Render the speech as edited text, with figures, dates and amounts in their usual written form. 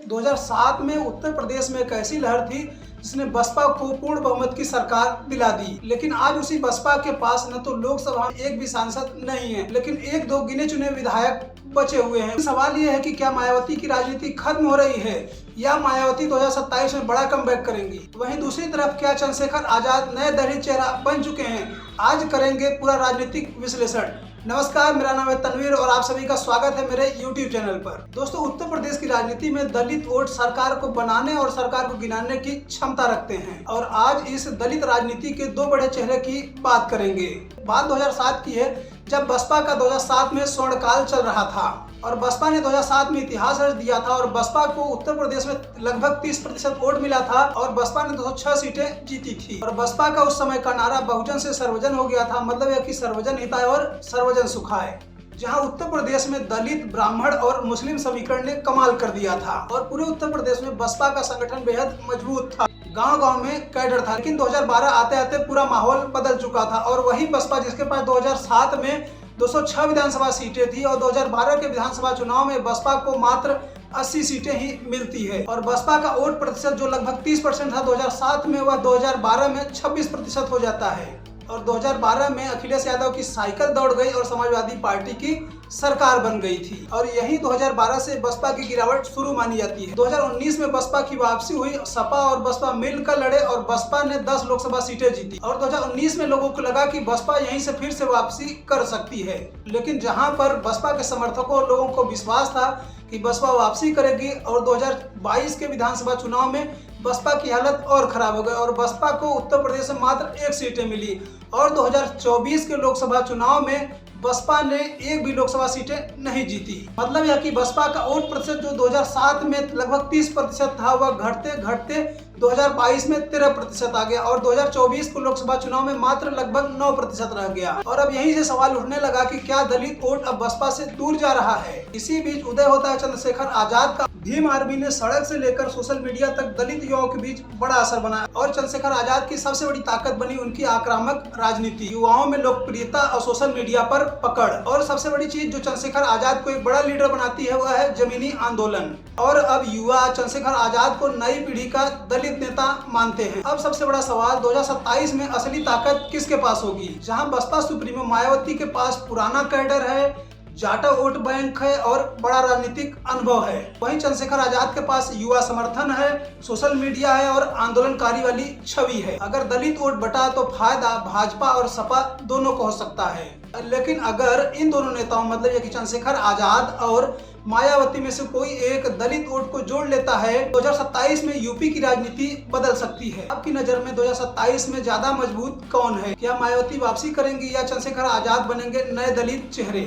2007 में उत्तर प्रदेश में एक ऐसी लहर थी जिसने बसपा को पूर्ण बहुमत की सरकार दिला दी, लेकिन आज उसी बसपा के पास न तो लोकसभा में एक भी सांसद नहीं है, लेकिन एक दो गिने चुने विधायक बचे हुए हैं। सवाल यह है कि क्या मायावती की राजनीति खत्म हो रही है या मायावती 2027 में बड़ा कमबैक करेंगी। वहीं दूसरी तरफ क्या चंद्रशेखर आजाद नए दलित चेहरा बन चुके हैं। आज करेंगे पूरा राजनीतिक विश्लेषण। नमस्कार, मेरा नाम है तनवीर और आप सभी का स्वागत है मेरे YouTube चैनल पर। दोस्तों, उत्तर प्रदेश की राजनीति में दलित वोट सरकार को बनाने और सरकार को गिनाने की क्षमता रखते हैं और आज इस दलित राजनीति के दो बड़े चेहरे की बात करेंगे। बात 2007 की है, जब बसपा का 2007 में स्वर्णकाल चल रहा था और बसपा ने 2007 में इतिहास रच दिया था और बसपा को उत्तर प्रदेश में लगभग 30% वोट मिला था और बसपा ने 206 सीटें जीती थी और बसपा का उस समय का नारा बहुजन से सर्वजन हो गया था। मतलब है कि सर्वजन हिताय और सर्वजन सुखाय। जहां उत्तर प्रदेश में दलित, ब्राह्मण और मुस्लिम समीकरण ने कमाल कर दिया था और पूरे उत्तर प्रदेश में बसपा का संगठन बेहद मजबूत था। गांव-गांव में कैडर था, लेकिन 2012 आते आते पूरा माहौल बदल चुका था और वही बसपा जिसके पास 2007 में 206 विधानसभा सीटें थी और 2012 के विधानसभा चुनाव में बसपा को मात्र 80 सीटें ही मिलती है और बसपा का वोट प्रतिशत जो लगभग 30% था 2007 में, वह 2012 में 26% हो जाता है और 2012 में अखिलेश यादव की साइकिल दौड़ गई और समाजवादी पार्टी की सरकार बन गई थी और यही 2012 से बसपा की गिरावट शुरू मानी जाती है। 2019 में बसपा की वापसी हुई, सपा और बसपा मिलकर लड़े और बसपा ने 10 लोकसभा सीटें जीती और 2019 में लोगों को लगा कि बसपा यहीं से फिर से वापसी कर सकती है, लेकिन जहां पर बसपा के समर्थकों और लोगों को विश्वास था कि बसपा वापसी करेगी और 2022 के विधानसभा चुनाव में बसपा की हालत और खराब हो गई और बसपा को उत्तर प्रदेश में मात्र 1 सीटें मिली और 2024 के लोकसभा चुनाव में बसपा ने एक भी लोकसभा सीटें नहीं जीती। मतलब यह कि बसपा का वोट प्रतिशत जो 2007 में लगभग 30% था, वह घटते घटते 2022 में 13% आ गया और 2024 को लोकसभा चुनाव में मात्र लगभग 9% रह गया और अब यहीं से सवाल उठने लगा कि क्या दलित वोट अब बसपा से दूर जा रहा है। इसी बीच उदय होता है चंद्रशेखर आजाद का। भीम आर्मी ने सड़क से लेकर सोशल मीडिया तक दलित युवाओं के बीच बड़ा असर बनाया और चंद्रशेखर आजाद की सबसे बड़ी ताकत बनी उनकी आक्रामक राजनीति, युवाओं में लोकप्रियता और सोशल मीडिया पर पकड़। और सबसे बड़ी चीज जो चंद्रशेखर आजाद को एक बड़ा लीडर बनाती है वह है जमीनी आंदोलन और अब युवा चंद्रशेखर आजाद को नई पीढ़ी का दलित नेता मानते हैं। अब सबसे बड़ा सवाल 2027 में असली ताकत किसके पास होगी। जहां बसपा सुप्रीमो मायावती के पास पुराना कैडर है, जाटा वोट बैंक है और बड़ा राजनीतिक अनुभव है, वहीं चंद्रशेखर आजाद के पास युवा समर्थन है, सोशल मीडिया है और आंदोलनकारी वाली छवि है। अगर दलित वोट बटा तो फायदा भाजपा और सपा दोनों को हो सकता है, लेकिन अगर इन दोनों नेताओं मतलब ये कि चंद्रशेखर आजाद और मायावती में से कोई एक दलित वोट को जोड़ लेता है, 2027 में यूपी की राजनीति बदल सकती है। आपकी नजर में 2027 में ज्यादा मजबूत कौन है? क्या मायावती वापसी करेंगी या चंद्रशेखर आजाद बनेंगे नए दलित चेहरे?